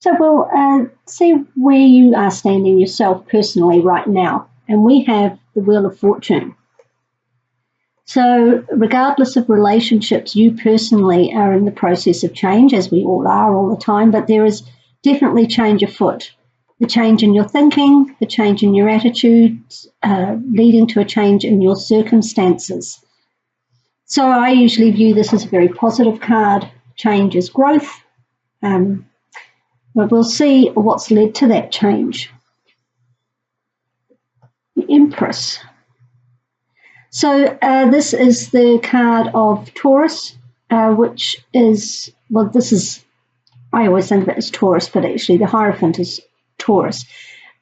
So we'll see where you are standing yourself personally right now. And we have the Wheel of Fortune. So regardless of relationships, you personally are in the process of change, as we all are all the time, but there is definitely change afoot. The change in your thinking, the change in your attitudes, leading to a change in your circumstances. So I usually view this as a very positive card. Change is growth. But we'll see what's led to that change. The Empress. So this is the card of Taurus, which is, well, this is, I always think of it as Taurus, but actually the Hierophant is Taurus.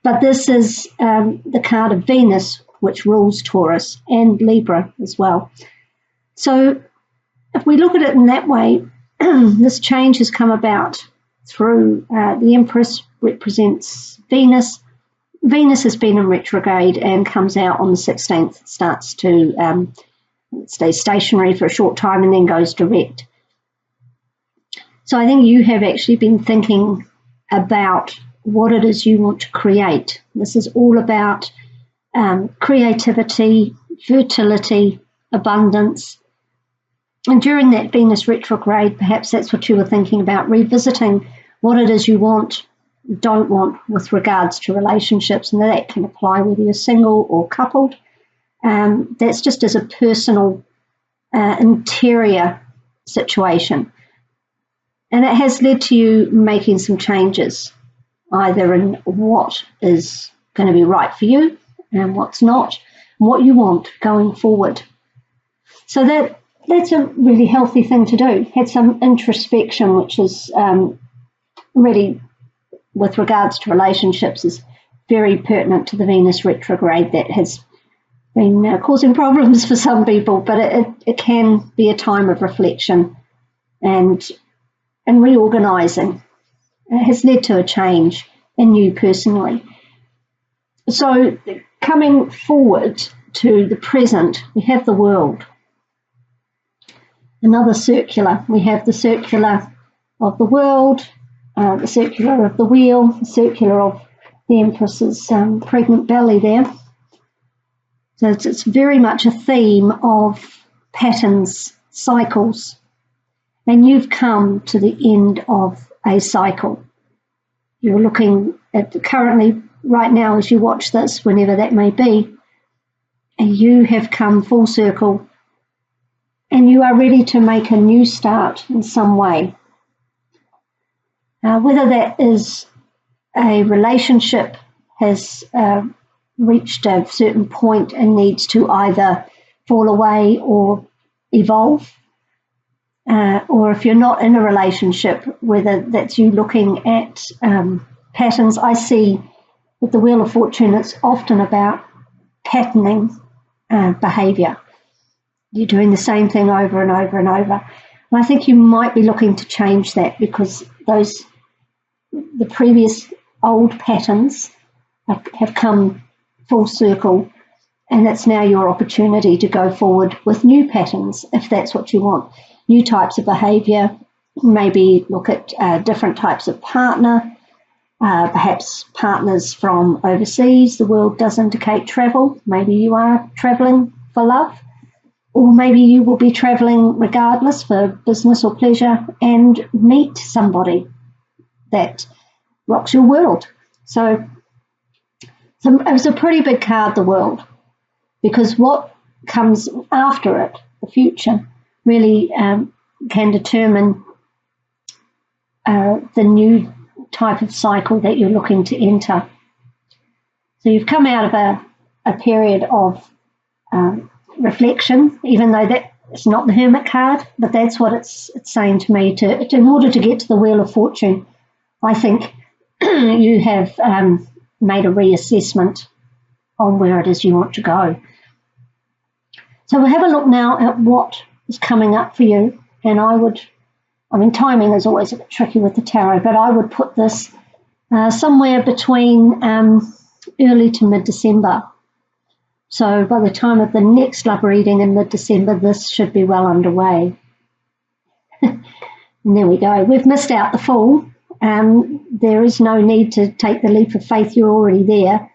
But this is the card of Venus, which rules Taurus, and Libra as well. So if we look at it in that way, this change has come about through the Empress represents Venus. Venus has been in retrograde and comes out on the 16th, starts to stay stationary for a short time and then goes direct. So I think you have actually been thinking about what it is you want to create. This is all about creativity, fertility, abundance. And during that Venus retrograde, perhaps that's what you were thinking about, revisiting what it is you want, don't want with regards to relationships, and that can apply whether you're single or coupled. That's just as a personal interior situation. And it has led to you making some changes, either in what is going to be right for you and what's not, what you want going forward. So that's a really healthy thing to do. Had some introspection, which is really, with regards to relationships, is very pertinent to the Venus retrograde that has been causing problems for some people, but it can be a time of reflection and reorganising. It has led to a change in you personally. So coming forward to the present, we have the World. Another circular. We have the circular of the World, the circular of the Wheel, the circular of the Empress's pregnant belly there. So it's very much a theme of patterns, cycles, and you've come to the end of a cycle. You're looking at currently, right now, as you watch this, whenever that may be, and you have come full circle and you are ready to make a new start in some way. Whether that is a relationship has reached a certain point and needs to either fall away or evolve, or if you're not in a relationship, whether that's you looking at patterns. I see with the Wheel of Fortune, it's often about patterning behaviour. You're doing the same thing over and over and over. And I think you might be looking to change that because the previous old patterns have come full circle, and it's now your opportunity to go forward with new patterns if that's what you want. New types of behaviour, maybe look at different types of partner, perhaps partners from overseas. The world does indicate travel. Maybe you are travelling for love, or maybe you will be travelling regardless for business or pleasure and meet somebody that rocks your world. So it was a pretty big card, the World, because what comes after it, the future, really can determine the new type of cycle that you're looking to enter. So you've come out of a period of reflection, even though that it's not the Hermit card, but that's what it's saying to me. In order to get to the Wheel of Fortune, I think you have made a reassessment on where it is you want to go. So we'll have a look now at what is coming up for you. And timing is always a bit tricky with the tarot, but I would put this somewhere between early to mid-December. So by the time of the next love reading in mid-December, this should be well underway. And there we go. We've missed out the full There is no need to take the leap of faith. You're already there.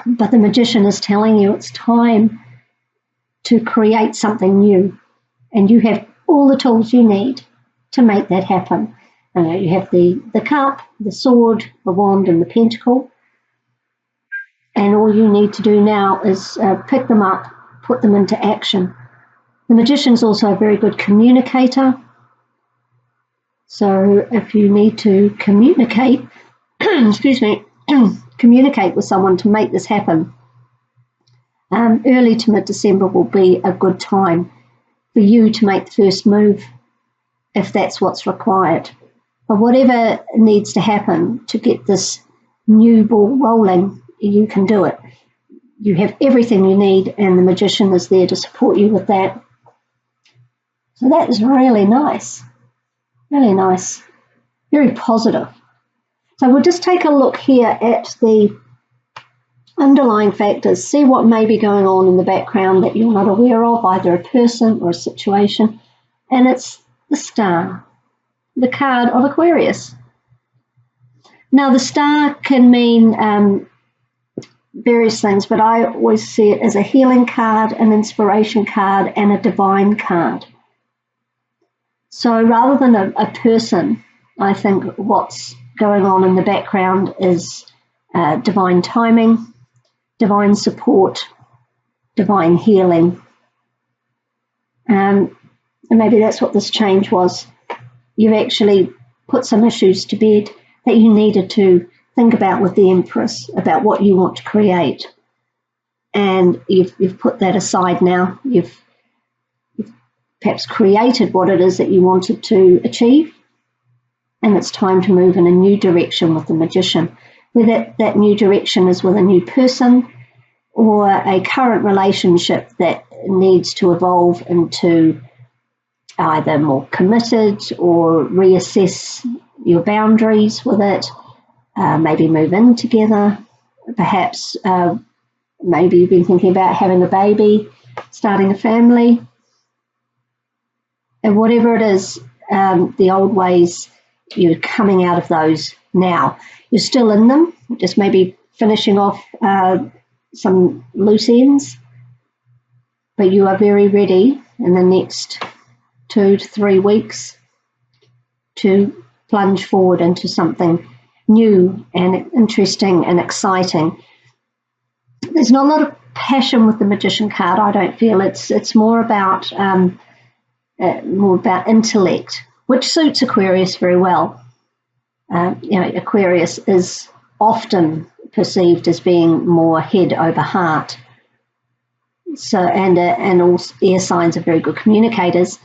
But the magician is telling you it's time to create something new. And you have all the tools you need to make that happen. You have the cup, the sword, the wand, and the pentacle. And all you need to do now is pick them up, put them into action. The magician's also a very good communicator. So if you need to communicate, communicate with someone to make this happen, early to mid-December will be a good time for you to make the first move if that's what's required. But whatever needs to happen to get this new ball rolling, you can do it. You have everything you need, and the magician is there to support you with that. So that is really nice. Really nice. Very positive. So we'll just take a look here at the underlying factors, see what may be going on in the background that you're not aware of, either a person or a situation. And it's the star, the card of Aquarius. Now, the star can mean various things, but I always see it as a healing card, an inspiration card, and a divine card. So rather than a person, I think what's going on in the background is divine timing, divine support, divine healing. And maybe that's what this change was. You've actually put some issues to bed that you needed to think about with the Empress, about what you want to create. And you've put that aside now. You've perhaps created what it is that you wanted to achieve. And it's time to move in a new direction with the magician. Whether that new direction is with a new person or a current relationship that needs to evolve into either more committed or reassess your boundaries with it, maybe move in together, perhaps maybe you've been thinking about having a baby, starting a family, and whatever it is, the old ways, you're coming out of those now. You're still in them, just maybe finishing off some loose ends, but you are very ready in the next 2 to 3 weeks to plunge forward into something new and interesting and exciting. There's not a lot of passion with the magician card, I don't feel. It's more about intellect, which suits Aquarius very well. Aquarius is often perceived as being more head over heart. So and all air signs are very good communicators.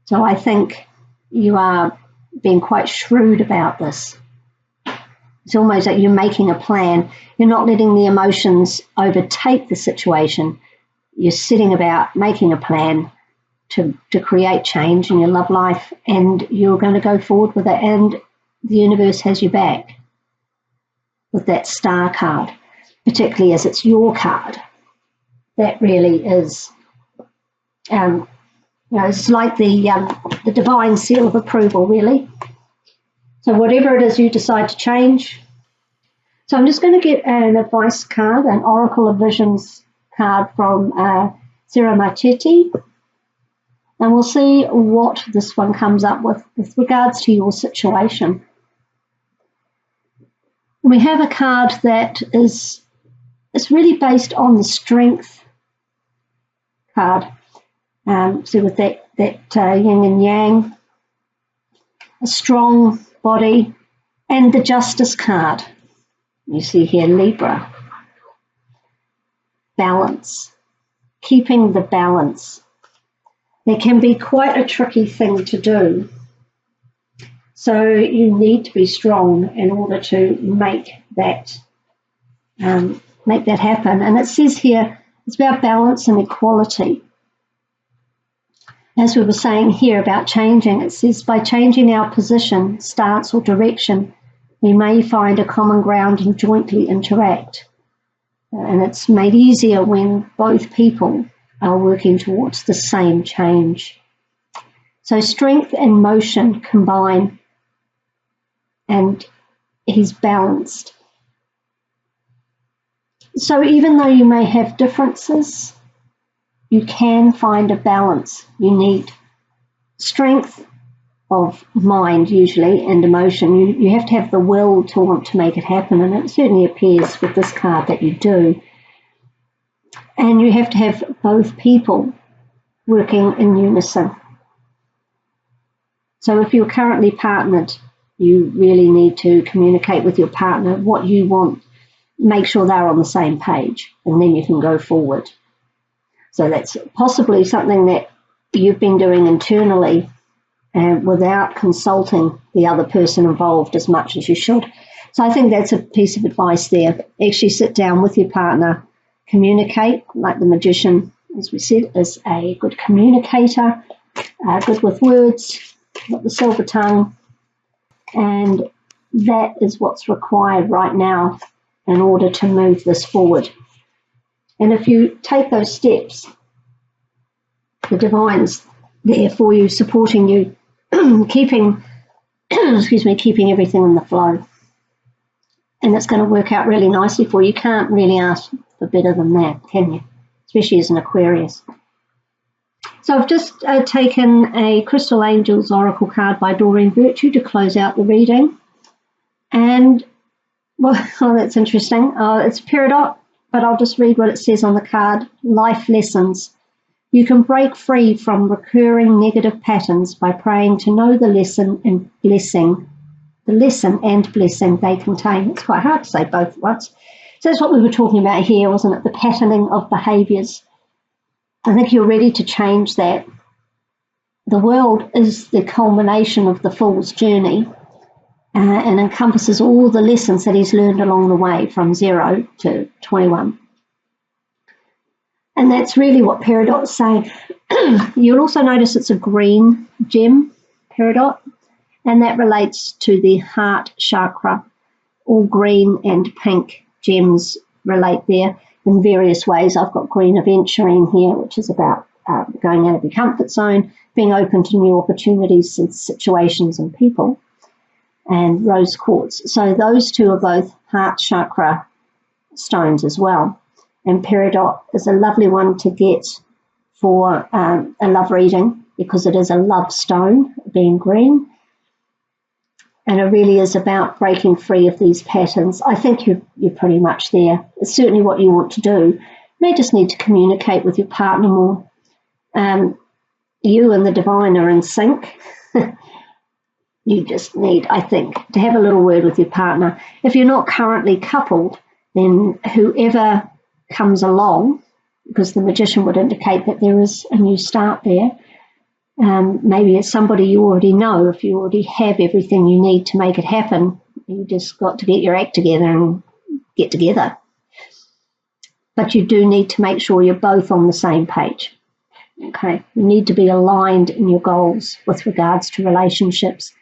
So I think you are being quite shrewd about this. It's almost like you're making a plan. You're not letting the emotions overtake the situation. You're sitting about making a plan to create change in your love life, and you're going to go forward with it, and the universe has your back with that star card, particularly as it's your card. That really is, it's like the divine seal of approval, really. So whatever it is you decide to change. So I'm just going to get an advice card, an Oracle of Visions card from Sarah Marchetti, and we'll see what this one comes up with regards to your situation. We have a card that is really based on the strength card. So with that yin and yang, a strong body, and the Justice card. You see here Libra. Balance. Keeping the balance. It can be quite a tricky thing to do. So you need to be strong in order to make that happen. And it says here, it's about balance and equality. As we were saying here about changing, it says by changing our position, stance or direction, we may find a common ground and jointly interact. And it's made easier when both people are working towards the same change. So strength and motion combine and he's balanced. So even though you may have differences, you can find a balance. You need strength of mind usually and emotion. You have to have the will to want to make it happen, and it certainly appears with this card that you do. And you have to have both people working in unison. So if you're currently partnered, you really need to communicate with your partner what you want. Make sure they're on the same page, and then you can go forward. So that's possibly something that you've been doing internally without consulting the other person involved as much as you should. So I think that's a piece of advice there. Actually sit down with your partner, communicate, like the magician, as we said, is a good communicator, good with words, got the silver tongue, and that is what's required right now in order to move this forward. And if you take those steps, the divine's there for you, supporting you, keeping keeping everything in the flow. And it's going to work out really nicely for you. You can't really ask for better than that, can you? Especially as an Aquarius. So I've just taken a Crystal Angels Oracle card by Doreen Virtue to close out the reading. And, well, oh, that's interesting. It's Peridot, but I'll just read what it says on the card. Life lessons. You can break free from recurring negative patterns by praying to know the lesson and blessing they contain. It's quite hard to say both at once. So that's what we were talking about here, wasn't it? The patterning of behaviours. I think you're ready to change that. The world is the culmination of the fool's journey and encompasses all the lessons that he's learned along the way from 0 to 21. And that's really what Peridot's saying. You'll also notice it's a green gem, Peridot, and that relates to the heart chakra. All green and pink gems relate there in various ways. I've got green aventurine here, which is about going out of your comfort zone, being open to new opportunities and situations and people, and rose quartz. So those two are both heart chakra stones as well. And Peridot is a lovely one to get for a love reading because it is a love stone, being green. And it really is about breaking free of these patterns. I think you're pretty much there. It's certainly what you want to do. You may just need to communicate with your partner more. You and the divine are in sync. You just need, I think, to have a little word with your partner. If you're not currently coupled, then whoever comes along, because the magician would indicate that there is a new start there. Maybe it's somebody you already know. If you already have everything you need to make it happen, you just got to get your act together and get together. But you do need to make sure you're both on the same page. Okay, you need to be aligned in your goals with regards to relationships.